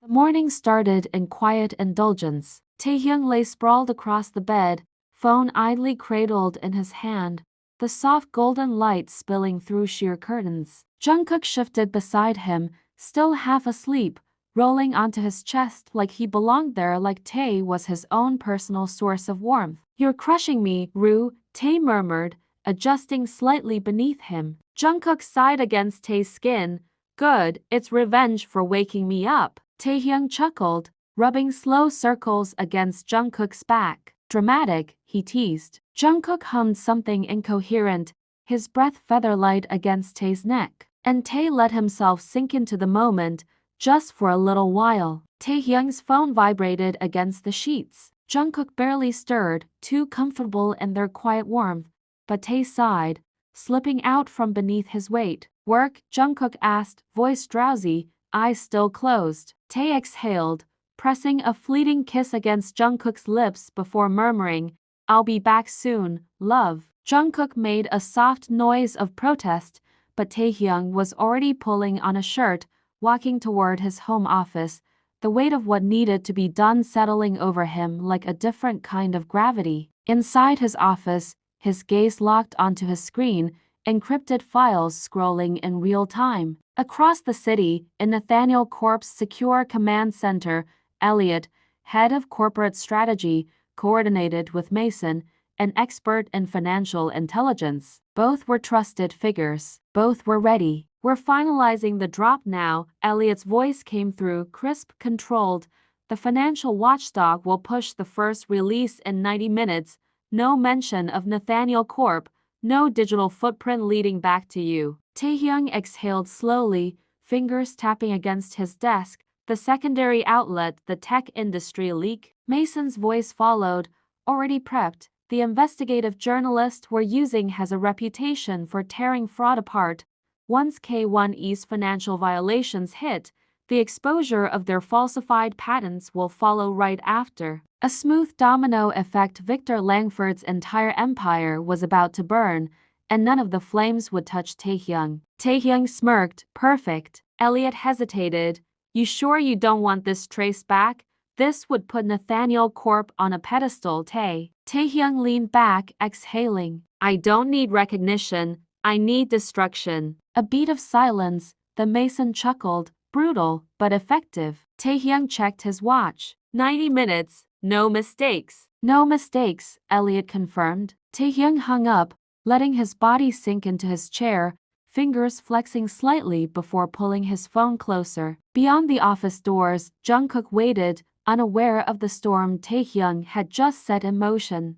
The morning started in quiet indulgence. Taehyung lay sprawled across the bed, phone idly cradled in his hand, the soft golden light spilling through sheer curtains. Jungkook shifted beside him, still half asleep, rolling onto his chest like he belonged there, like Tae was his own personal source of warmth. "You're crushing me, Rue," Tae murmured, adjusting slightly beneath him. Jungkook sighed against Tae's skin. "Good, it's revenge for waking me up." Taehyung chuckled, rubbing slow circles against Jungkook's back. "Dramatic," he teased. Jungkook hummed something incoherent, his breath feather-light against Tae's neck. And Tae let himself sink into the moment, just for a little while. Taehyung's phone vibrated against the sheets. Jungkook barely stirred, too comfortable in their quiet warmth, but Tae sighed, slipping out from beneath his weight. "Work?" Jungkook asked, voice drowsy, eyes still closed. Tae exhaled, pressing a fleeting kiss against Jungkook's lips before murmuring, "I'll be back soon, love." Jungkook made a soft noise of protest, but Taehyung was already pulling on a shirt, walking toward his home office, the weight of what needed to be done settling over him like a different kind of gravity. Inside his office, his gaze locked onto his screen, encrypted files scrolling in real time. Across the city, in Nathaniel Corp's secure command center, Elliot, head of corporate strategy, coordinated with Mason, an expert in financial intelligence. Both were trusted figures. Both were ready. "We're finalizing the drop now," Elliot's voice came through, crisp, controlled. "The financial watchdog will push the first release in 90 minutes. No mention of Nathaniel Corp, no digital footprint leading back to you." Taehyung exhaled slowly, fingers tapping against his desk. "The secondary outlet, the tech industry leak?" Mason's voice followed, already prepped. "The investigative journalist we're using has a reputation for tearing fraud apart. Once K1E's financial violations hit, the exposure of their falsified patents will follow right after." A smooth domino effect. Victor Langford's entire empire was about to burn, and none of the flames would touch Taehyung. Taehyung smirked. "Perfect." Elliot hesitated. "You sure you don't want this traced back? This would put Nathaniel Corp on a pedestal." Taehyung leaned back, exhaling. "I don't need recognition, I need destruction." A beat of silence. The Mason chuckled. "Brutal, but effective." Taehyung checked his watch. 90 minutes, no mistakes." "No mistakes," Elliot confirmed. Taehyung hung up, letting his body sink into his chair, fingers flexing slightly before pulling his phone closer. Beyond the office doors, Jungkook waited, unaware of the storm Taehyung had just set in motion.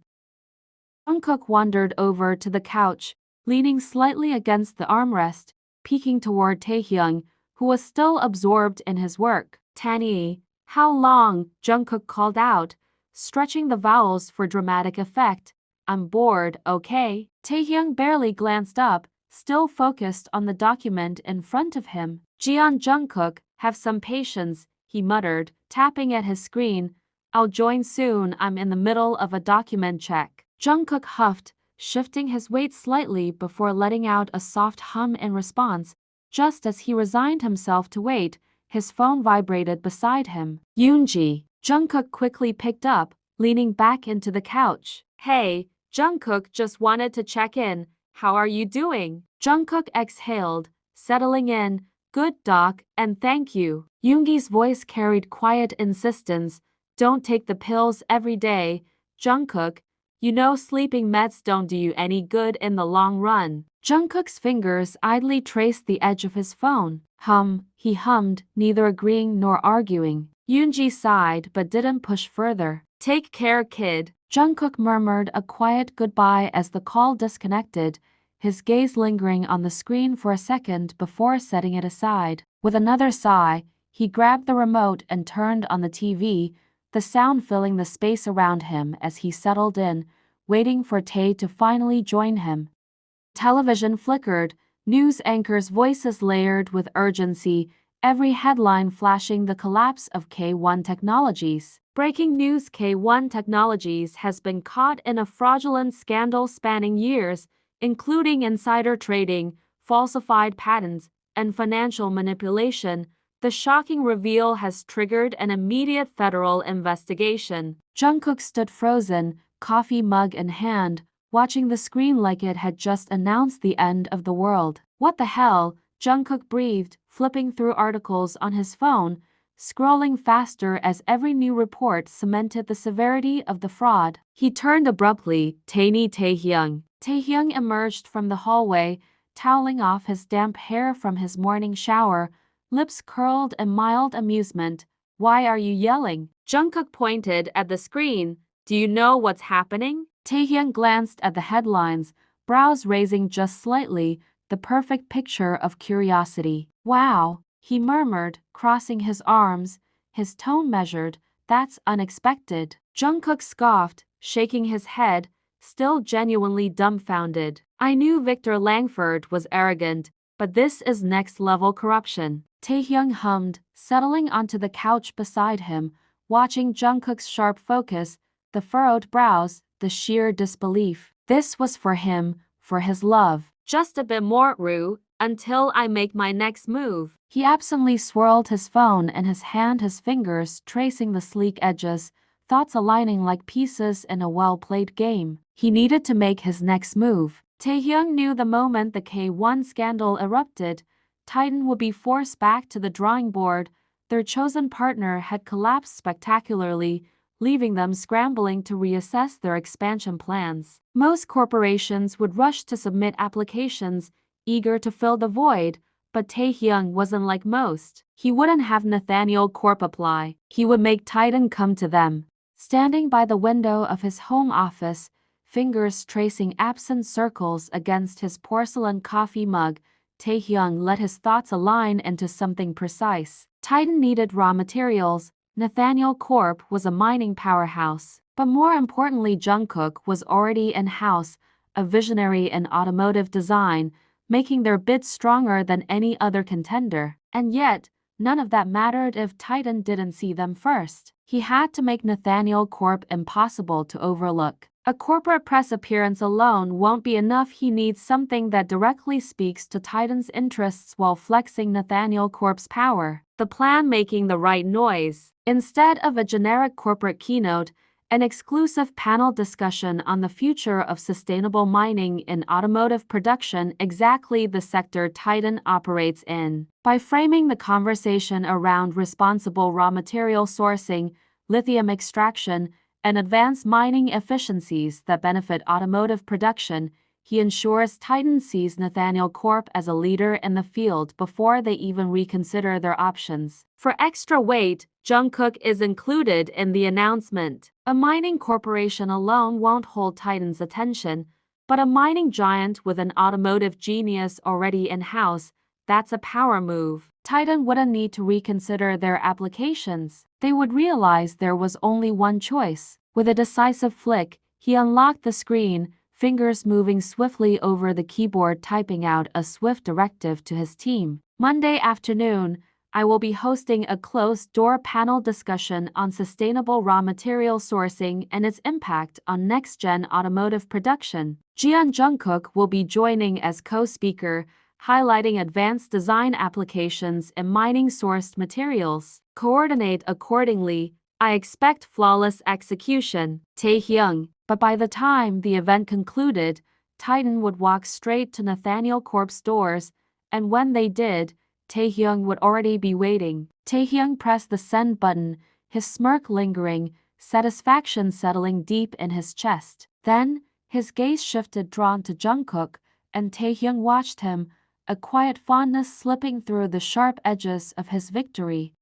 Jungkook wandered over to the couch, leaning slightly against the armrest, peeking toward Taehyung, who was still absorbed in his work. "Tani, how long?" Jungkook called out, stretching the vowels for dramatic effect. "I'm bored, okay?" Taehyung barely glanced up, still focused on the document in front of him. "Jeon." Jungkook, "have some patience," he muttered, tapping at his screen. "I'll join soon, I'm in the middle of a document check." Jungkook huffed, shifting his weight slightly before letting out a soft hum in response. Just as he resigned himself to wait, his phone vibrated beside him. "Yoonji." Jungkook quickly picked up, leaning back into the couch. "Hey." Jungkook just wanted to check in. "How are you doing?" Jungkook exhaled, settling in. "Good, doc, and thank you." Yoongi's voice carried quiet insistence. "Don't take the pills every day, Jungkook. You know sleeping meds don't do you any good in the long run." Jungkook's fingers idly traced the edge of his phone. He hummed, neither agreeing nor arguing. Yoonji sighed but didn't push further. "Take care, kid." Jungkook murmured a quiet goodbye as the call disconnected, his gaze lingering on the screen for a second before setting it aside. With another sigh, he grabbed the remote and turned on the TV, the sound filling the space around him as he settled in, waiting for Tae to finally join him. Television flickered, news anchors' voices layered with urgency, every headline flashing the collapse of K1 Technologies. Breaking news: K1 Technologies has been caught in a fraudulent scandal spanning years, including insider trading, falsified patents, and financial manipulation. The shocking reveal has triggered an immediate federal investigation. Jungkook stood frozen, coffee mug in hand, watching the screen like it had just announced the end of the world. What the hell? Jungkook breathed, flipping through articles on his phone, scrolling faster as every new report cemented the severity of the fraud. He turned abruptly. Taehyung. Taehyung emerged from the hallway, toweling off his damp hair from his morning shower, lips curled in mild amusement. Why are you yelling? Jungkook pointed at the screen. Do you know what's happening? Taehyung glanced at the headlines, brows raising just slightly, the perfect picture of curiosity. Wow, he murmured, crossing his arms, his tone measured. That's unexpected. Jungkook scoffed, shaking his head, still genuinely dumbfounded. I knew Victor Langford was arrogant, but this is next-level corruption. Taehyung hummed, settling onto the couch beside him, watching Jungkook's sharp focus, the furrowed brows, the sheer disbelief. This was for him, for his love. Just a bit more, Rue, until I make my next move. He absently swirled his phone in his hand, his fingers tracing the sleek edges, thoughts aligning like pieces in a well-played game. He needed to make his next move. Taehyung knew the moment the K1 scandal erupted, Titan would be forced back to the drawing board. Their chosen partner had collapsed spectacularly, leaving them scrambling to reassess their expansion plans. Most corporations would rush to submit applications, eager to fill the void, but Taehyung wasn't like most. He wouldn't have Nathaniel Corp apply. He would make Titan come to them. Standing by the window of his home office, fingers tracing absent circles against his porcelain coffee mug, Taehyung let his thoughts align into something precise. Titan needed raw materials. Nathaniel Corp was a mining powerhouse. But more importantly, Jungkook was already in-house, a visionary in automotive design, making their bid stronger than any other contender. And yet, none of that mattered if Titan didn't see them first. He had to make Nathaniel Corp impossible to overlook. A corporate press appearance alone won't be enough. He needs something that directly speaks to Titan's interests while flexing Nathaniel Corp's power. The plan making the right noise. Instead of a generic corporate keynote, an exclusive panel discussion on the future of sustainable mining in automotive production, exactly the sector Titan operates in. By framing the conversation around responsible raw material sourcing, lithium extraction, and advanced mining efficiencies that benefit automotive production, he ensures Titan sees Nathaniel Corp as a leader in the field before they even reconsider their options. For extra weight, Jungkook is included in the announcement. A mining corporation alone won't hold Titan's attention, but a mining giant with an automotive genius already in-house, that's a power move. Titan wouldn't need to reconsider their applications. They would realize there was only one choice. With a decisive flick, he unlocked the screen, fingers moving swiftly over the keyboard, typing out a swift directive to his team. Monday afternoon, I will be hosting a closed-door panel discussion on sustainable raw material sourcing and its impact on next-gen automotive production. Jeon Jungkook will be joining as co-speaker, highlighting advanced design applications in mining-sourced materials. Coordinate accordingly. I expect flawless execution. Taehyung. But by the time the event concluded, Titan would walk straight to Nathaniel Corp's doors, and when they did, Taehyung would already be waiting. Taehyung pressed the send button, his smirk lingering, satisfaction settling deep in his chest. Then, his gaze shifted, drawn to Jungkook, and Taehyung watched him, a quiet fondness slipping through the sharp edges of his victory.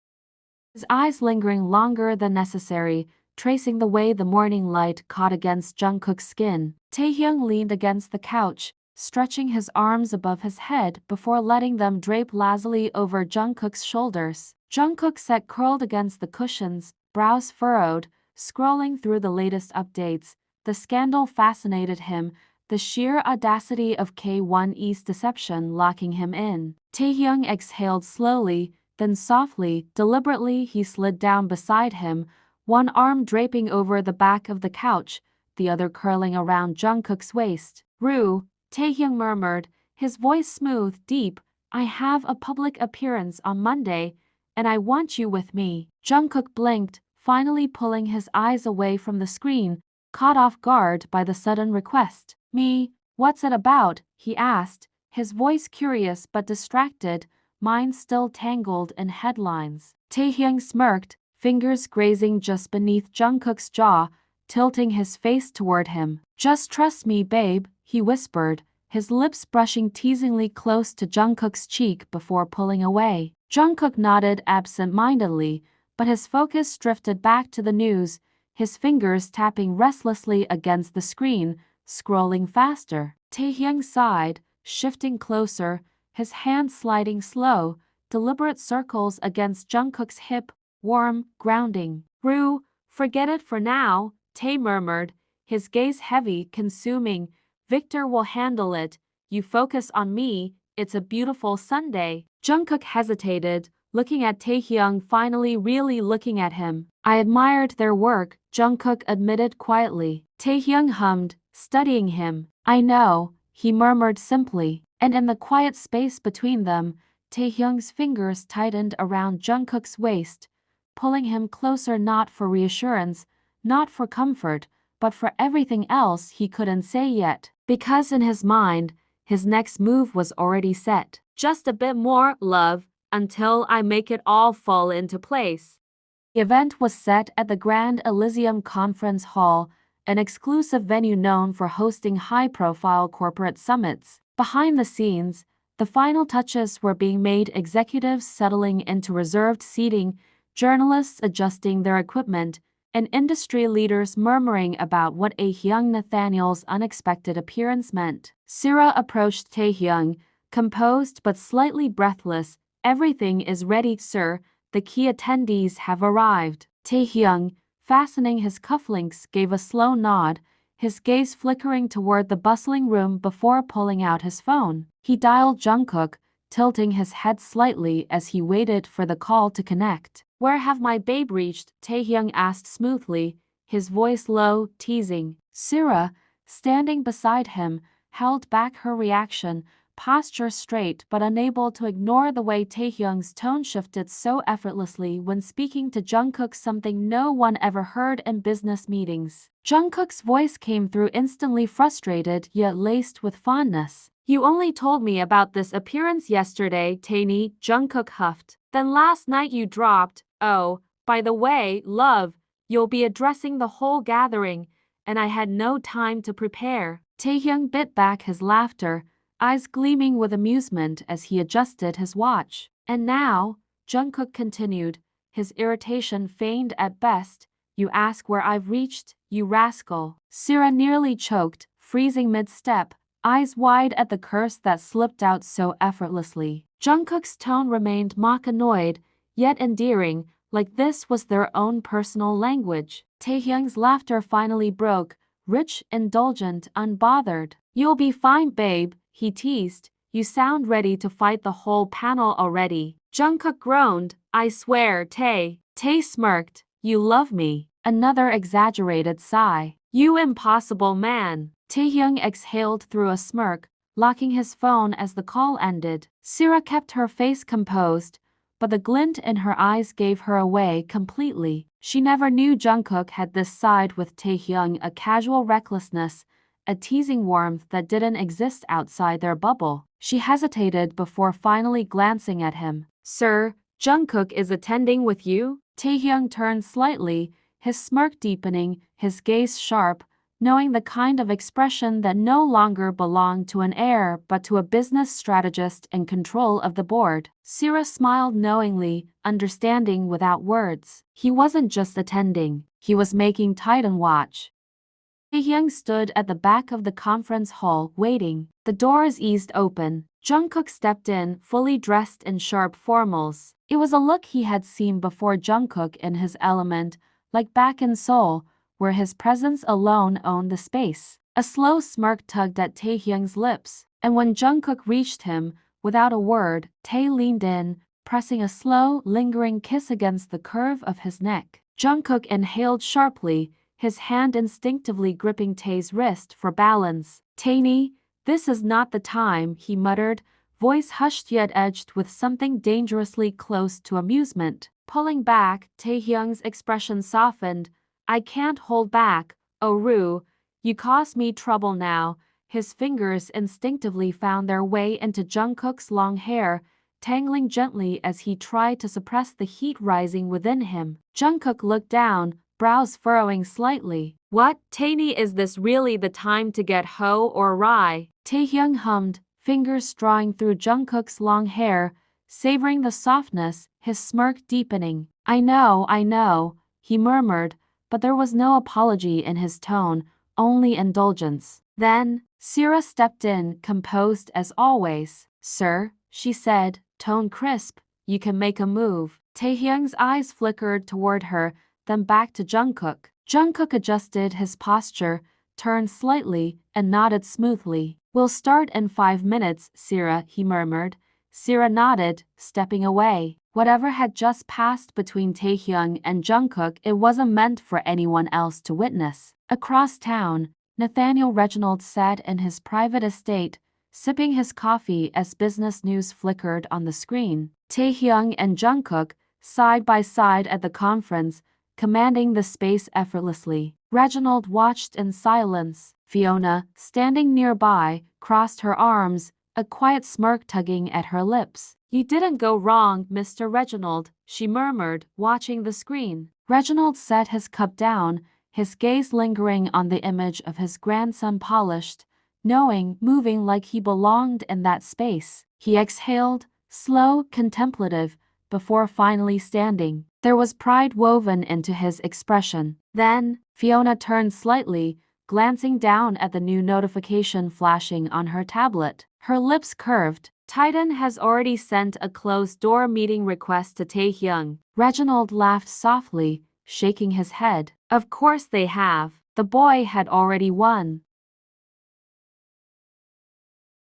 His eyes lingering longer than necessary, tracing the way the morning light caught against Jungkook's skin. Taehyung leaned against the couch, stretching his arms above his head before letting them drape lazily over Jungkook's shoulders. Jungkook sat curled against the cushions, brows furrowed, scrolling through the latest updates. The scandal fascinated him, the sheer audacity of K1's deception locking him in. Taehyung exhaled slowly, then softly, deliberately he slid down beside him, one arm draping over the back of the couch, the other curling around Jungkook's waist. Rue, Taehyung murmured, his voice smooth, deep, I have a public appearance on Monday, and I want you with me. Jungkook blinked, finally pulling his eyes away from the screen, caught off guard by the sudden request. Me? What's it about? He asked, his voice curious but distracted, mind still tangled in headlines. Taehyung smirked, fingers grazing just beneath Jungkook's jaw, tilting his face toward him. Just trust me, babe, he whispered, his lips brushing teasingly close to Jungkook's cheek before pulling away. Jungkook nodded absent-mindedly, but his focus drifted back to the news, his fingers tapping restlessly against the screen, scrolling faster. Taehyung sighed, shifting closer, his hand sliding slow, deliberate circles against Jungkook's hip, warm, grounding. Rue, forget it for now, Tae murmured, his gaze heavy, consuming. Victor will handle it. You focus on me. It's a beautiful Sunday. Jungkook hesitated, looking at Taehyung, finally really looking at him. I admired their work, Jungkook admitted quietly. Taehyung hummed, studying him. I know, he murmured simply, and in the quiet space between them, Taehyung's fingers tightened around Jungkook's waist, pulling him closer not for reassurance, not for comfort, but for everything else he couldn't say yet. Because in his mind, his next move was already set. Just a bit more, love, until I make it all fall into place. The event was set at the Grand Elysium Conference Hall, an exclusive venue known for hosting high-profile corporate summits. Behind the scenes, the final touches were being made, executives settling into reserved seating, journalists adjusting their equipment, and industry leaders murmuring about what young Nathaniel's unexpected appearance meant. Sira approached Taehyung, composed but slightly breathless. Everything is ready, sir. The key attendees have arrived. Taehyung, fastening his cufflinks, gave a slow nod, his gaze flickering toward the bustling room before pulling out his phone. He dialed Jungkook, tilting his head slightly as he waited for the call to connect. Where have my babe reached? Taehyung asked smoothly, his voice low, teasing. Sira, standing beside him, held back her reaction, posture straight but unable to ignore the way Taehyung's tone shifted so effortlessly when speaking to Jungkook, something no one ever heard in business meetings. Jungkook's voice came through instantly frustrated yet laced with fondness. You only told me about this appearance yesterday, Tae-ni, Jungkook huffed. Then last night you dropped, oh, by the way, love, you'll be addressing the whole gathering, and I had no time to prepare. Taehyung bit back his laughter, eyes gleaming with amusement as he adjusted his watch. And now, Jungkook continued, his irritation feigned at best, you ask where I've reached, you rascal. Sira nearly choked, freezing mid-step, eyes wide at the curse that slipped out so effortlessly. Jungkook's tone remained mock annoyed, yet endearing, like this was their own personal language. Taehyung's laughter finally broke, rich, indulgent, unbothered. You'll be fine, babe, he teased. You sound ready to fight the whole panel already. Jungkook groaned, I swear, Tae. Tae smirked, you love me. Another exaggerated sigh. You impossible man. Taehyung exhaled through a smirk, locking his phone as the call ended. Sira kept her face composed, but the glint in her eyes gave her away completely. She never knew Jungkook had this side with Taehyung, a casual recklessness, a teasing warmth that didn't exist outside their bubble. She hesitated before finally glancing at him. Sir, Jungkook is attending with you? Taehyung turned slightly, his smirk deepening, his gaze sharp, knowing the kind of expression that no longer belonged to an heir but to a business strategist in control of the board. Sira smiled knowingly, understanding without words. He wasn't just attending, he was making Titan watch. Taehyung stood at the back of the conference hall, waiting. The doors eased open. Jungkook stepped in, fully dressed in sharp formals. It was a look he had seen before. Jungkook in his element, like back in Seoul, where his presence alone owned the space. A slow smirk tugged at Taehyung's lips, and when Jungkook reached him, without a word, Tae leaned in, pressing a slow, lingering kiss against the curve of his neck. Jungkook inhaled sharply, his hand instinctively gripping Tae's wrist for balance. Tae-ni, this is not the time, he muttered, voice hushed yet edged with something dangerously close to amusement. Pulling back, Taehyung's expression softened. I can't hold back, oh Rue, you cause me trouble now. His fingers instinctively found their way into Jungkook's long hair, tangling gently as he tried to suppress the heat rising within him. Jungkook looked down, brows furrowing slightly. What, Tae, is this really the time to get hoe or rye? Taehyung hummed, fingers drawing through Jungkook's long hair, savoring the softness, his smirk deepening. I know, he murmured, but there was no apology in his tone, only indulgence. Then, Sira stepped in, composed as always. Sir, she said, tone crisp, you can make a move. Taehyung's eyes flickered toward her, then back to Jungkook. Jungkook adjusted his posture, turned slightly, and nodded smoothly. We'll start in 5 minutes, Sira, he murmured. Sira nodded, stepping away. Whatever had just passed between Taehyung and Jungkook, it wasn't meant for anyone else to witness. Across town, Nathaniel Reginald sat in his private estate, sipping his coffee as business news flickered on the screen. Taehyung and Jungkook, side by side at the conference, commanding the space effortlessly. Reginald watched in silence. Fiona, standing nearby, crossed her arms, a quiet smirk tugging at her lips. You didn't go wrong, Mr. Reginald, she murmured, watching the screen. Reginald set his cup down, his gaze lingering on the image of his grandson polished, knowing, moving like he belonged in that space. He exhaled, slow, contemplative, before finally standing. There was pride woven into his expression. Then, Fiona turned slightly, glancing down at the new notification flashing on her tablet. Her lips curved. Titan has already sent a closed-door meeting request to Taehyung. Reginald laughed softly, shaking his head. Of course they have. The boy had already won.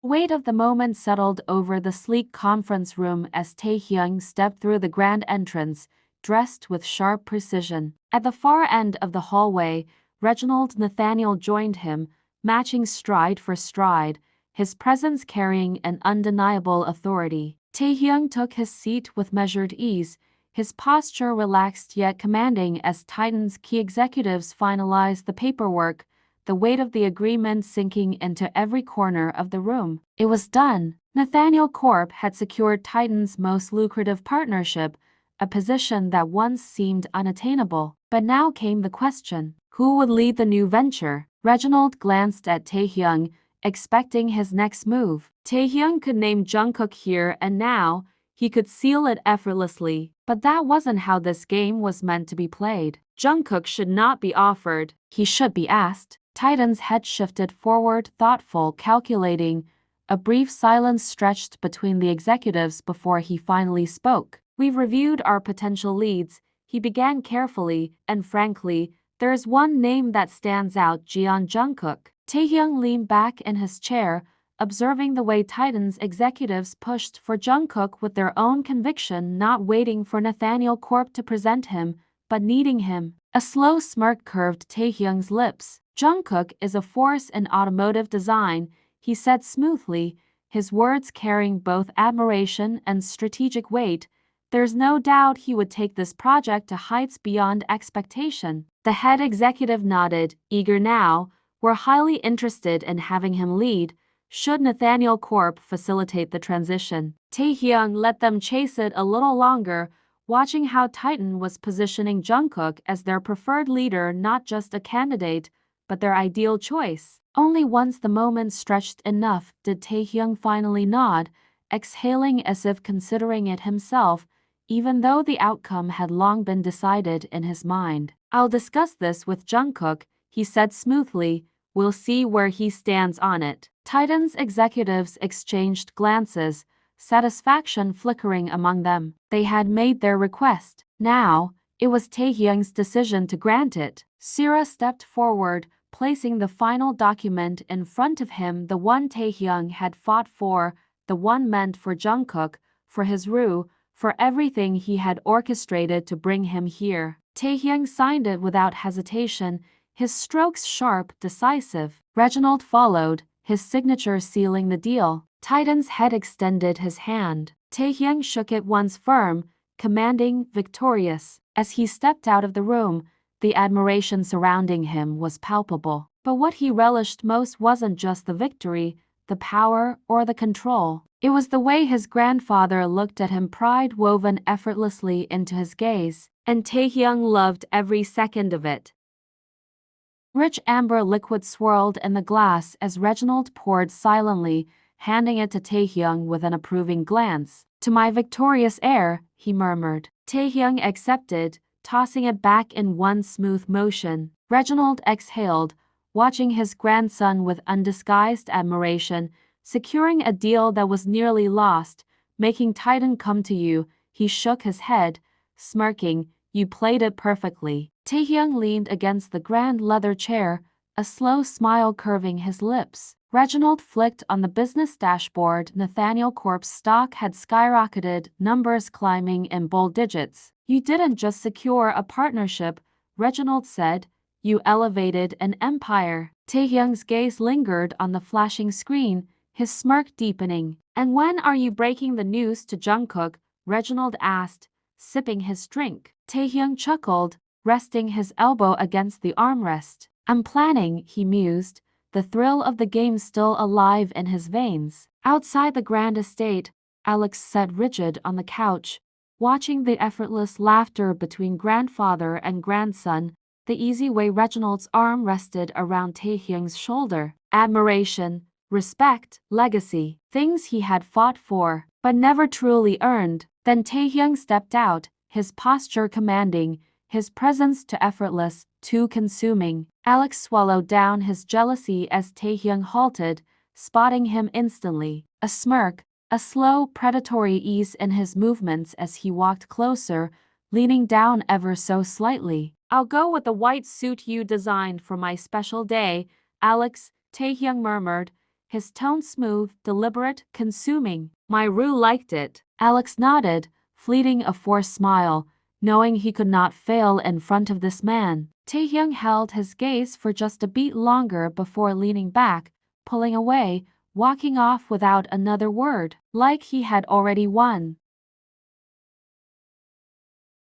The weight of the moment settled over the sleek conference room as Taehyung stepped through the grand entrance, dressed with sharp precision. At the far end of the hallway, Reginald Nathaniel joined him, matching stride for stride, his presence carrying an undeniable authority. Taehyung took his seat with measured ease, his posture relaxed yet commanding as Titan's key executives finalized the paperwork, the weight of the agreement sinking into every corner of the room. It was done. Nathaniel Corp had secured Titan's most lucrative partnership, a position that once seemed unattainable. But now came the question, who would lead the new venture? Reginald glanced at Taehyung, expecting his next move. Taehyung could name Jungkook here and now, he could seal it effortlessly. But that wasn't how this game was meant to be played. Jungkook should not be offered. He should be asked. Titan's head shifted forward, thoughtful, calculating. A brief silence stretched between the executives before he finally spoke. We've reviewed our potential leads, he began carefully, and frankly, there's one name that stands out, Jeon Jungkook. Taehyung leaned back in his chair, observing the way Titan's executives pushed for Jungkook with their own conviction, not waiting for Nathaniel Corp to present him, but needing him. A slow smirk curved Taehyung's lips. Jungkook is a force in automotive design, he said smoothly, his words carrying both admiration and strategic weight. There's no doubt he would take this project to heights beyond expectation. The head executive nodded, eager now. We're highly interested in having him lead. Should Nathaniel Corp facilitate the transition? Taehyung let them chase it a little longer, watching how Titan was positioning Jungkook as their preferred leader, not just a candidate, but their ideal choice. Only once the moment stretched enough did Taehyung finally nod, exhaling as if considering it himself, even though the outcome had long been decided in his mind. I'll discuss this with Jungkook, he said smoothly. We'll see where he stands on it. Titan's executives exchanged glances, satisfaction flickering among them. They had made their request. Now, it was Taehyung's decision to grant it. Sira stepped forward, placing the final document in front of him, the one Taehyung had fought for, the one meant for Jungkook, for his Rue, for everything he had orchestrated to bring him here. Taehyung signed it without hesitation, his strokes sharp, decisive. Reginald followed, his signature sealing the deal. Titan's head extended his hand. Taehyung shook it once firm, commanding, victorious. As he stepped out of the room, the admiration surrounding him was palpable. But what he relished most wasn't just the victory, the power, or the control. It was the way his grandfather looked at him, pride woven effortlessly into his gaze, and Taehyung loved every second of it. Rich amber liquid swirled in the glass as Reginald poured silently, handing it to Taehyung with an approving glance. "To my victorious heir," he murmured. Taehyung accepted, tossing it back in one smooth motion. Reginald exhaled, watching his grandson with undisguised admiration, securing a deal that was nearly lost, making Titan come to you. He shook his head, smirking. "You played it perfectly." Taehyung leaned against the grand leather chair, a slow smile curving his lips. Reginald flicked on the business dashboard. Nathaniel Corp's stock had skyrocketed, numbers climbing in bold digits. "You didn't just secure a partnership," Reginald said. "You elevated an empire." Taehyung's gaze lingered on the flashing screen, his smirk deepening. "And when are you breaking the news to Jungkook?" Reginald asked, sipping his drink. Taehyung chuckled, resting his elbow against the armrest. "I'm planning," he mused, the thrill of the game still alive in his veins. Outside the grand estate, Alex sat rigid on the couch, watching the effortless laughter between grandfather and grandson, the easy way Reginald's arm rested around Taehyung's shoulder. Admiration, respect, legacy, things he had fought for, but never truly earned. Then Taehyung stepped out, his posture commanding, his presence too effortless, too consuming. Alex swallowed down his jealousy as Taehyung halted, spotting him instantly. A smirk, a slow, predatory ease in his movements as he walked closer, leaning down ever so slightly. "I'll go with the white suit you designed for my special day, Alex," Taehyung murmured, his tone smooth, deliberate, consuming. "My Rue liked it." Alex nodded, fleeting a forced smile, knowing he could not fail in front of this man. Taehyung held his gaze for just a beat longer before leaning back, pulling away, walking off without another word, like he had already won.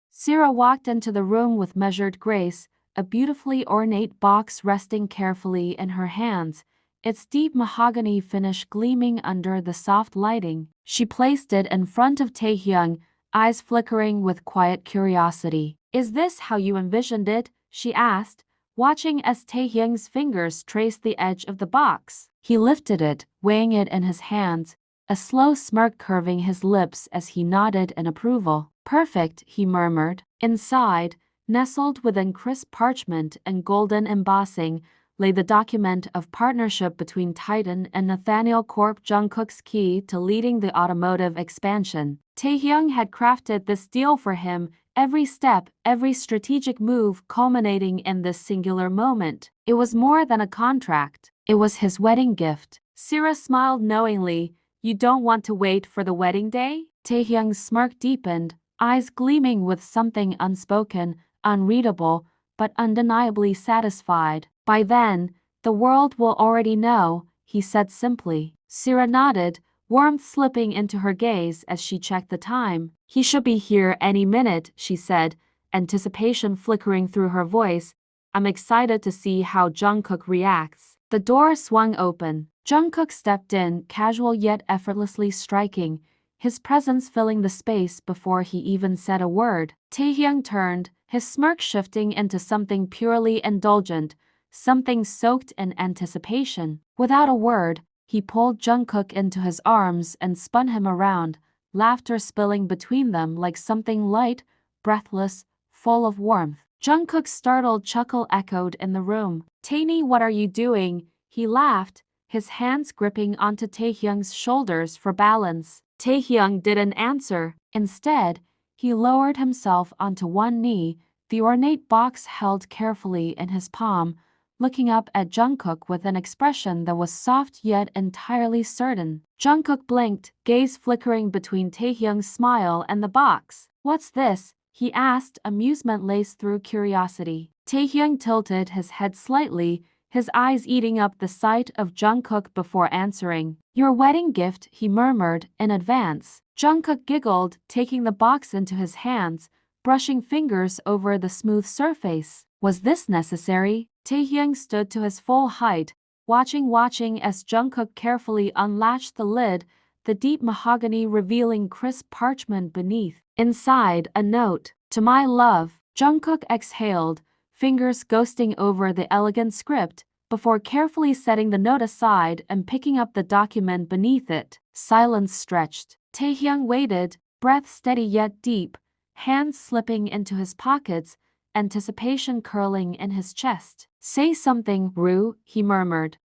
Sierra walked into the room with measured grace, a beautifully ornate box resting carefully in her hands, its deep mahogany finish gleaming under the soft lighting. She placed it in front of Taehyung, eyes flickering with quiet curiosity. "Is this how you envisioned it?" she asked, watching as Taehyung's fingers traced the edge of the box. He lifted it, weighing it in his hands, a slow smirk curving his lips as he nodded in approval. "Perfect," he murmured. Inside, nestled within crisp parchment and golden embossing, lay the document of partnership between Titan and Nathaniel Corp, Jungkook's key to leading the automotive expansion. Taehyung had crafted this deal for him, every step, every strategic move culminating in this singular moment. It was more than a contract. It was his wedding gift. Sierra smiled knowingly. "You don't want to wait for the wedding day?" Taehyung's smirk deepened, eyes gleaming with something unspoken, unreadable, but undeniably satisfied. "By then, the world will already know," he said simply. Sierra nodded, warmth slipping into her gaze as she checked the time. "He should be here any minute," she said, anticipation flickering through her voice. "I'm excited to see how Jungkook reacts." The door swung open. Jungkook stepped in, casual yet effortlessly striking, his presence filling the space before he even said a word. Taehyung turned, his smirk shifting into something purely indulgent, something soaked in anticipation. Without a word, he pulled Jungkook into his arms and spun him around, laughter spilling between them like something light, breathless, full of warmth. Jungkook's startled chuckle echoed in the room. "Taenie, what are you doing?" He laughed, his hands gripping onto Taehyung's shoulders for balance. Taehyung didn't answer. Instead, he lowered himself onto one knee, the ornate box held carefully in his palm, looking up at Jungkook with an expression that was soft yet entirely certain. Jungkook blinked, gaze flickering between Taehyung's smile and the box. "What's this?" he asked, amusement laced through curiosity. Taehyung tilted his head slightly, his eyes eating up the sight of Jungkook before answering. Your wedding gift, he murmured in advance. Jungkook giggled, taking the box into his hands, brushing fingers over the smooth surface. Was this necessary? Taehyung stood to his full height, watching as Jungkook carefully unlatched the lid, the deep mahogany revealing crisp parchment beneath. Inside, a note. To my love. Jungkook exhaled, fingers ghosting over the elegant script, before carefully setting the note aside and picking up the document beneath it. Silence stretched. Taehyung waited, breath steady yet deep, hands slipping into his pockets, anticipation curling in his chest. Say something, Rue, he murmured.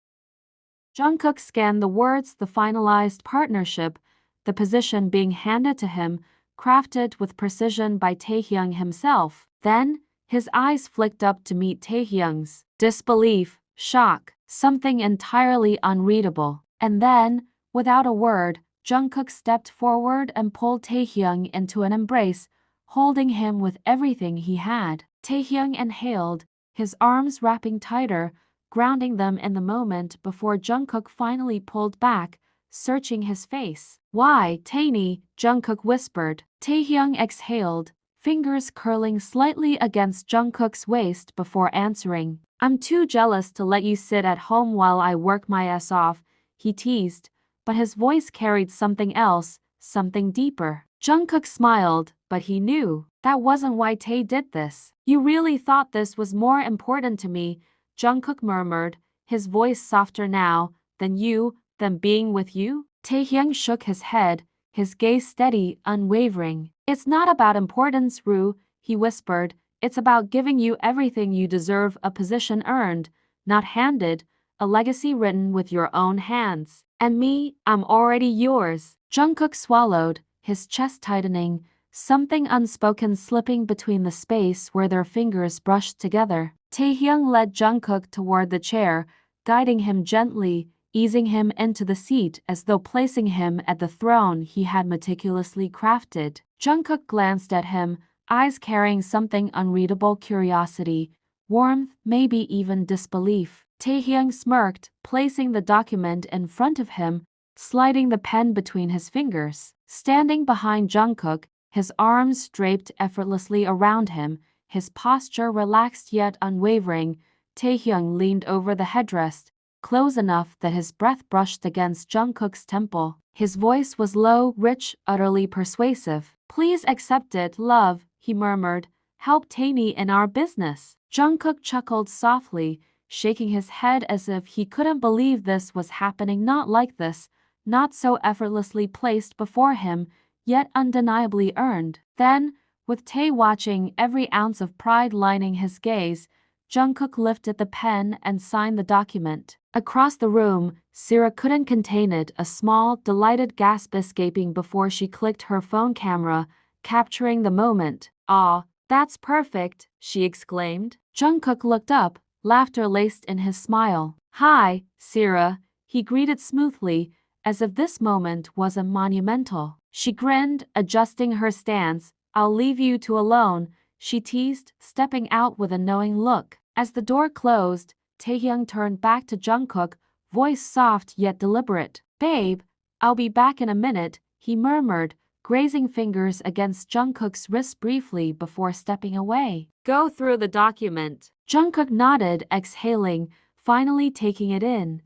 Jungkook scanned the words, the finalized partnership, the position being handed to him, crafted with precision by Taehyung himself. Then, his eyes flicked up to meet Taehyung's. Disbelief, shock, something entirely unreadable. And then, without a word, Jungkook stepped forward and pulled Taehyung into an embrace, holding him with everything he had. Taehyung inhaled, his arms wrapping tighter, grounding them in the moment before Jungkook finally pulled back, searching his face. Why, Taenie? Jungkook whispered. Taehyung exhaled, fingers curling slightly against Jungkook's waist before answering. I'm too jealous to let you sit at home while I work my ass off, he teased, but his voice carried something else, something deeper. Jungkook smiled, but he knew that wasn't why Tae did this. You really thought this was more important to me, Jungkook murmured, his voice softer now, than being with you? Taehyung shook his head, his gaze steady, unwavering. It's not about importance, Rue, he whispered. It's about giving you everything you deserve, a position earned, not handed, a legacy written with your own hands. And me, I'm already yours. Jungkook swallowed, his chest tightening, something unspoken slipping between the space where their fingers brushed together. Taehyung led Jungkook toward the chair, guiding him gently, easing him into the seat as though placing him at the throne he had meticulously crafted. Jungkook glanced at him, eyes carrying something unreadable: curiosity, warmth, maybe even disbelief. Taehyung smirked, placing the document in front of him, sliding the pen between his fingers. Standing behind Jungkook, his arms draped effortlessly around him, his posture relaxed yet unwavering, Taehyung leaned over the headrest, close enough that his breath brushed against Jungkook's temple. His voice was low, rich, utterly persuasive. Please accept it, love, he murmured. Help Taenie in our business. Jungkook chuckled softly, shaking his head as if he couldn't believe this was happening. Not like this, not so effortlessly placed before him, yet undeniably earned. Then, with Tae watching, every ounce of pride lining his gaze, Jungkook lifted the pen and signed the document. Across the room, Sira couldn't contain it, a small, delighted gasp escaping before she clicked her phone camera, capturing the moment. "Ah, that's perfect," she exclaimed. Jungkook looked up, laughter laced in his smile. "Hi, Sira," he greeted smoothly, as if this moment wasn't monumental. She grinned, adjusting her stance. "I'll leave you two alone," she teased, stepping out with a knowing look. As the door closed, Taehyung turned back to Jungkook, voice soft yet deliberate. "Babe, I'll be back in a minute," he murmured, grazing fingers against Jungkook's wrist briefly before stepping away. "Go through the document." Jungkook nodded, exhaling, finally taking it in.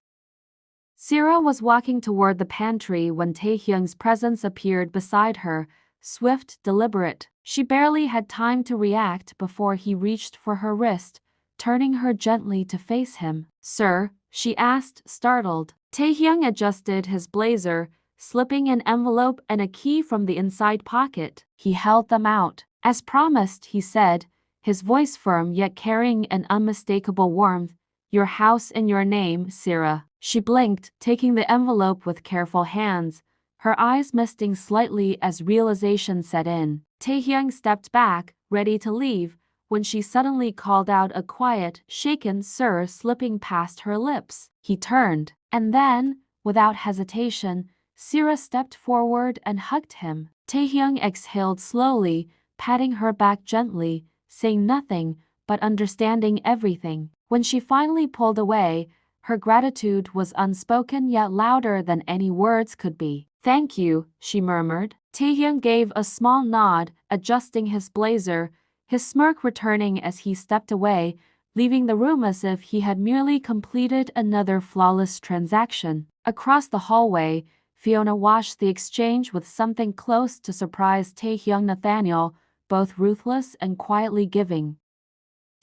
Sira was walking toward the pantry when Taehyung's presence appeared beside her, swift, deliberate. She barely had time to react before he reached for her wrist, turning her gently to face him. "Sir?" she asked, startled. Taehyung adjusted his blazer, slipping an envelope and a key from the inside pocket. He held them out. "As promised," he said, his voice firm yet carrying an unmistakable warmth. "Your house in your name, Sira." She blinked, taking the envelope with careful hands, her eyes misting slightly as realization set in. Taehyung stepped back, ready to leave, when she suddenly called out a quiet, shaken "Sir" slipping past her lips. He turned, and then, without hesitation, Sira stepped forward and hugged him. Taehyung exhaled slowly, patting her back gently, saying nothing, but understanding everything. When she finally pulled away, her gratitude was unspoken yet louder than any words could be. "Thank you," she murmured. Taehyung gave a small nod, adjusting his blazer, his smirk returning as he stepped away, leaving the room as if he had merely completed another flawless transaction. Across the hallway, Fiona watched the exchange with something close to surprise Taehyung Nathaniel, both ruthless and quietly giving.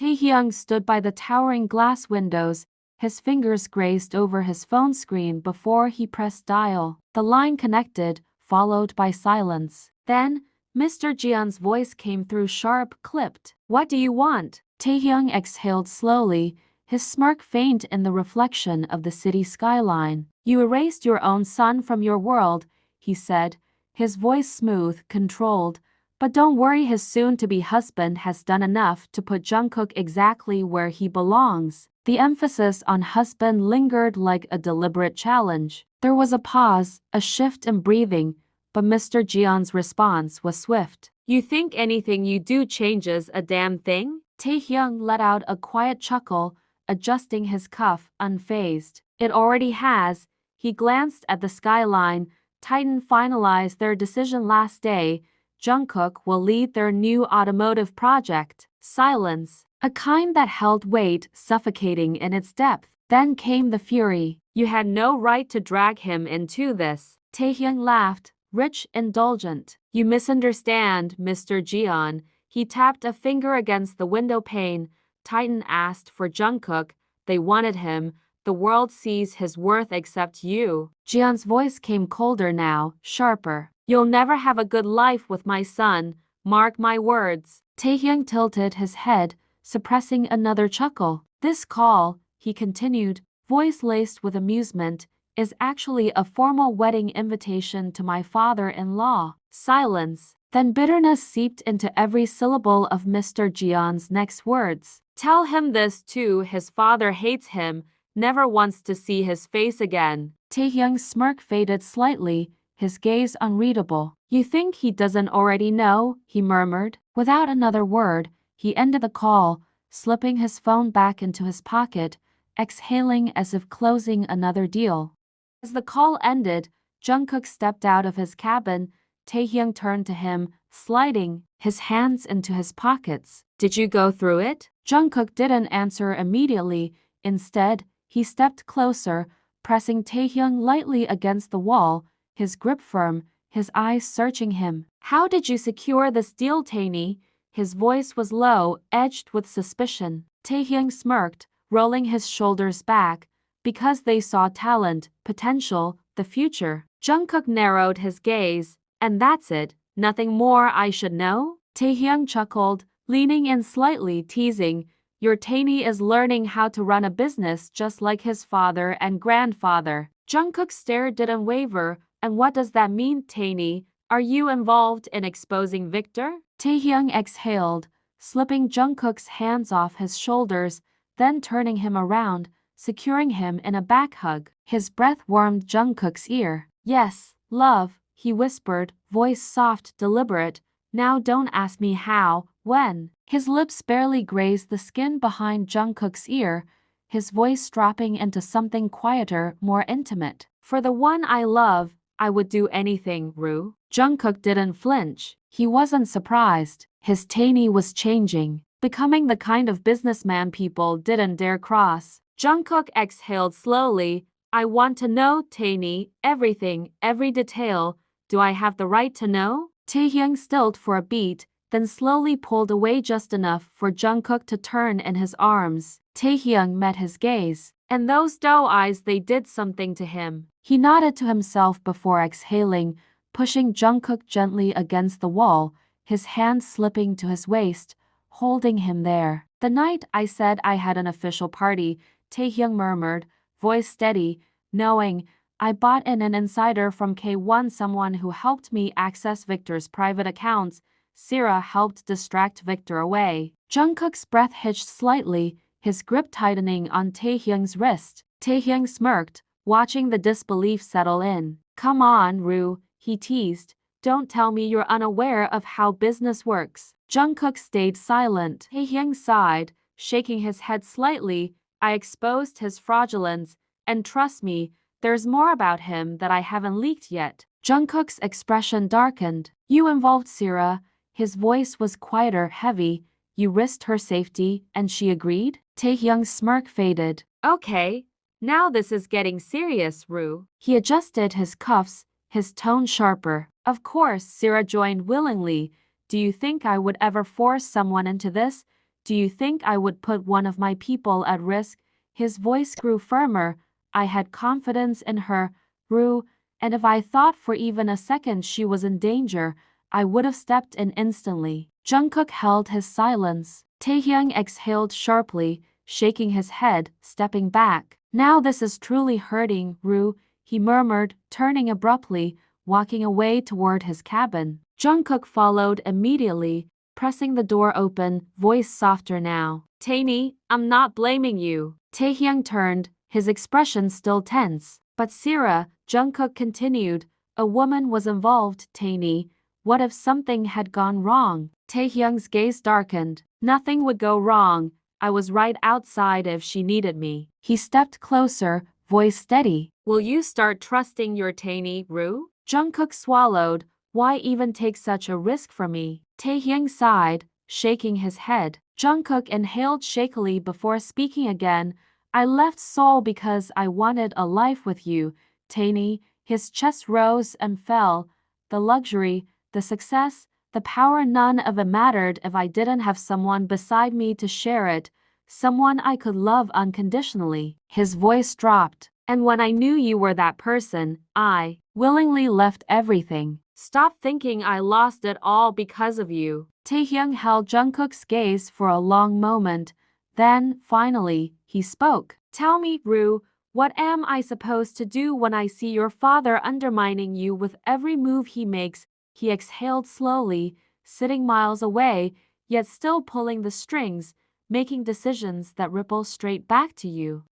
Taehyung stood by the towering glass windows, his fingers grazed over his phone screen before he pressed dial. The line connected, followed by silence. Then, Mr. Jeon's voice came through sharp, clipped. "What do you want?" Taehyung exhaled slowly, his smirk faint in the reflection of the city skyline. "You erased your own son from your world," he said, his voice smooth, controlled. "But don't worry, his soon-to-be husband has done enough to put Jungkook exactly where he belongs." The emphasis on husband lingered like a deliberate challenge. There was a pause, a shift in breathing, but Mr. Jeon's response was swift. "You think anything you do changes a damn thing?" Taehyung let out a quiet chuckle, adjusting his cuff, unfazed. "It already has." He glanced at the skyline. Titan finalized their decision last day. Jungkook will lead their new automotive project. Silence, a kind that held weight, suffocating in its depth. Then came the fury. "You had no right to drag him into this." Taehyung laughed, rich, indulgent. "You misunderstand, Mr. Jeon." He tapped a finger against the window pane. Titan asked for Jungkook. They wanted him. The world sees his worth except you. Jeon's voice came colder now, sharper. "You'll never have a good life with my son. Mark my words." Taehyung tilted his head, suppressing another chuckle. "This call," he continued, voice laced with amusement, "is actually a formal wedding invitation to my father-in-law." Silence. Then bitterness seeped into every syllable of Mr. Jeon's next words. "Tell him this too. His father hates him, never wants to see his face again." Taehyung's smirk faded slightly, his gaze unreadable. "You think he doesn't already know?" he murmured. Without another word, he ended the call, slipping his phone back into his pocket, exhaling as if closing another deal. As the call ended, Jungkook stepped out of his cabin. Taehyung turned to him, sliding his hands into his pockets. "Did you go through it?" Jungkook didn't answer immediately. Instead, he stepped closer, pressing Taehyung lightly against the wall, his grip firm, his eyes searching him. "How did you secure this deal, Tae-ni?" His voice was low, edged with suspicion. Taehyung smirked, rolling his shoulders back. "Because they saw talent, potential, the future." Jungkook narrowed his gaze. "And that's it? Nothing more I should know?" Taehyung chuckled, leaning in slightly, teasing. "Your Tae-ni is learning how to run a business just like his father and grandfather." Jungkook's stare didn't waver. "And what does that mean, Tae-ni? Are you involved in exposing Victor?" Taehyung exhaled, slipping Jungkook's hands off his shoulders, then turning him around, securing him in a back hug. His breath warmed Jungkook's ear. "Yes, love," he whispered, voice soft, deliberate. "Now don't ask me how, when." His lips barely grazed the skin behind Jungkook's ear, his voice dropping into something quieter, more intimate. "For the one I love, I would do anything, Rue." Jungkook didn't flinch. He wasn't surprised. His Tae-ni was changing, becoming the kind of businessman people didn't dare cross. Jungkook exhaled slowly. "I want to know, Tae-ni, everything, every detail. Do I have the right to know?" Taehyung stilled for a beat, then slowly pulled away just enough for Jungkook to turn in his arms. Taehyung met his gaze. "And those doe eyes, they did something to him." He nodded to himself before exhaling, pushing Jungkook gently against the wall, his hands slipping to his waist, holding him there. "The night I said I had an official party," Taehyung murmured, voice steady, knowing, "I bought in an insider from K1, someone who helped me access Victor's private accounts. Sira helped distract Victor away." Jungkook's breath hitched slightly, his grip tightening on Taehyung's wrist. Taehyung smirked, watching the disbelief settle in. "Come on, Rue," he teased. "Don't tell me you're unaware of how business works." Jungkook stayed silent. Taehyung sighed, shaking his head slightly. I exposed his fraudulence, and trust me, there's more about him that I haven't leaked yet. Jungkook's expression darkened. You involved Sira. His voice was quieter, heavy. You risked her safety, and she agreed? Taehyung's smirk faded. Okay, now this is getting serious, Rue. He adjusted his cuffs, his tone sharper. Of course, Sira joined willingly. Do you think I would ever force someone into this? Do you think I would put one of my people at risk? His voice grew firmer. I had confidence in her, Rue, and if I thought for even a second she was in danger, I would have stepped in instantly. Jungkook held his silence. Taehyung exhaled sharply, shaking his head, stepping back. Now this is truly hurting, Rue, he murmured, turning abruptly, walking away toward his cabin. Jungkook followed immediately, pressing the door open, voice softer now. Tae, I'm not blaming you. Taehyung turned, his expression still tense. But Sira, Jungkook continued, a woman was involved, Tae. What if something had gone wrong? Taehyung's gaze darkened. Nothing would go wrong. I was right outside if she needed me. He stepped closer, voice steady. Will you start trusting your Tae, Rue? Jungkook swallowed. Why even take such a risk for me? Taehyung sighed, shaking his head. Jungkook inhaled shakily before speaking again. I left Seoul because I wanted a life with you, Tae. His chest rose and fell. The luxury, the success, the power, none of it mattered if I didn't have someone beside me to share it, someone I could love unconditionally. His voice dropped. And when I knew you were that person, I willingly left everything. Stop thinking I lost it all because of you. Taehyung held Jungkook's gaze for a long moment. Then, finally, he spoke. Tell me, Rue, what am I supposed to do when I see your father undermining you with every move he makes? He exhaled slowly, sitting miles away, yet still pulling the strings, making decisions that ripple straight back to you.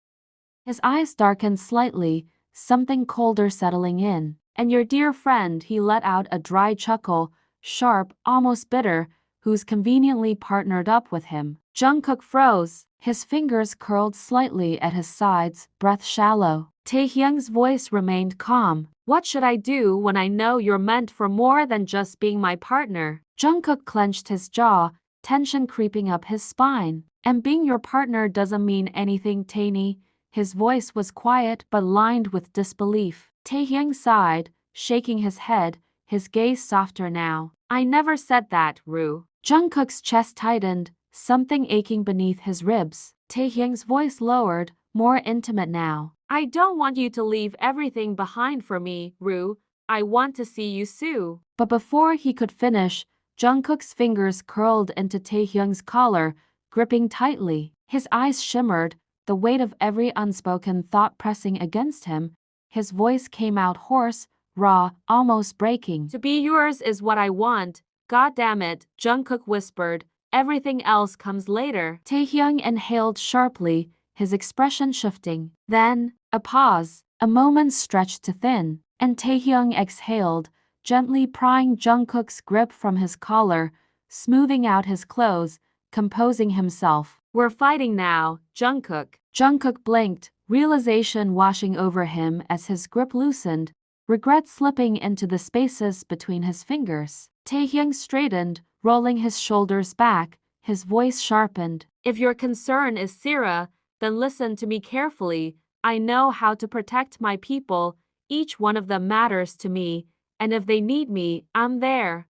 His eyes darkened slightly, something colder settling in. And your dear friend, he let out a dry chuckle, sharp, almost bitter, who's conveniently partnered up with him. Jungkook froze, his fingers curled slightly at his sides, breath shallow. Taehyung's voice remained calm. What should I do when I know you're meant for more than just being my partner? Jungkook clenched his jaw, tension creeping up his spine. And being your partner doesn't mean anything, Tae. His voice was quiet but lined with disbelief. Taehyung sighed, shaking his head, his gaze softer now. I never said that, Rue. Jungkook's chest tightened, something aching beneath his ribs. Taehyung's voice lowered, more intimate now. I don't want you to leave everything behind for me, Rue. I want to see you sue. But before he could finish, Jungkook's fingers curled into Taehyung's collar, gripping tightly. His eyes shimmered, the weight of every unspoken thought pressing against him. His voice came out hoarse, raw, almost breaking. To be yours is what I want. God damn it, Jungkook whispered. Everything else comes later. Taehyung inhaled sharply, his expression shifting. Then, a pause, a moment stretched to thin, and Taehyung exhaled, gently prying Jungkook's grip from his collar, smoothing out his clothes, composing himself. We're fighting now, Jungkook. Jungkook blinked, realization washing over him as his grip loosened, regret slipping into the spaces between his fingers. Taehyung straightened, rolling his shoulders back, his voice sharpened. If your concern is Sira, then listen to me carefully. I know how to protect my people. Each one of them matters to me, and if they need me, I'm there.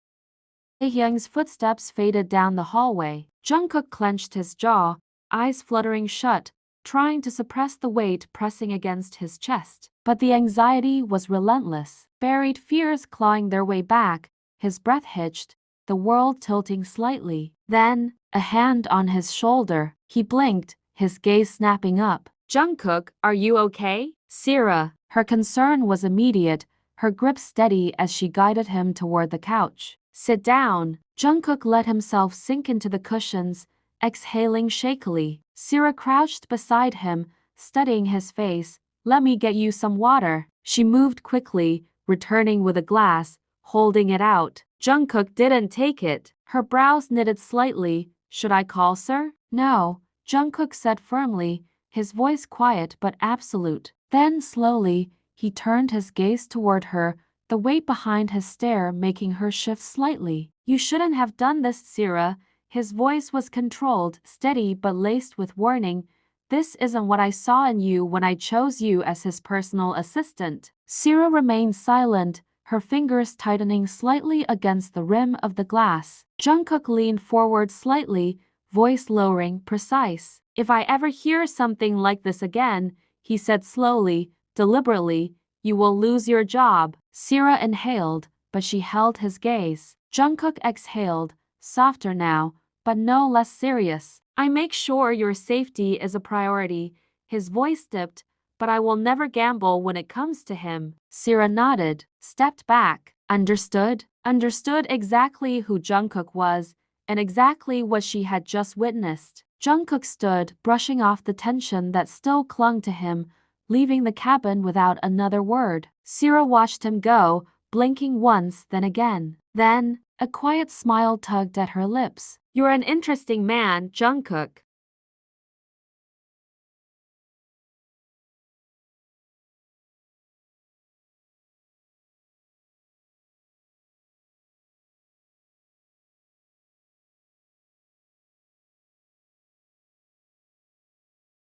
Taehyung's footsteps faded down the hallway. Jungkook clenched his jaw, eyes fluttering shut, trying to suppress the weight pressing against his chest. But the anxiety was relentless. Buried fears clawing their way back, his breath hitched, the world tilting slightly. Then, a hand on his shoulder. He blinked, his gaze snapping up. Jungkook, are you okay? Sira. Her concern was immediate, her grip steady as she guided him toward the couch. Sit down. Jungkook let himself sink into the cushions, exhaling shakily. Sira crouched beside him, studying his face. Let me get you some water. She moved quickly, returning with a glass, holding it out. Jungkook didn't take it. Her brows knitted slightly. Should I call sir? No, Jungkook said firmly, his voice quiet but absolute. Then slowly, he turned his gaze toward her, the weight behind his stare making her shift slightly. You shouldn't have done this, Sierra. His voice was controlled, steady but laced with warning. This isn't what I saw in you when I chose you as his personal assistant. Sierra remained silent, her fingers tightening slightly against the rim of the glass. Jungkook leaned forward slightly, voice lowering, precise. If I ever hear something like this again, he said slowly, deliberately, you will lose your job. Sierra inhaled, but she held his gaze. Jungkook exhaled, softer now, but no less serious. I make sure your safety is a priority. His voice dipped, but I will never gamble when it comes to him. Sierra nodded, stepped back. Understood? Understood exactly who Jungkook was, and exactly what she had just witnessed. Jungkook stood, brushing off the tension that still clung to him, leaving the cabin without another word. Sierra watched him go, blinking once, then again. Then, a quiet smile tugged at her lips. You're an interesting man, Jungkook.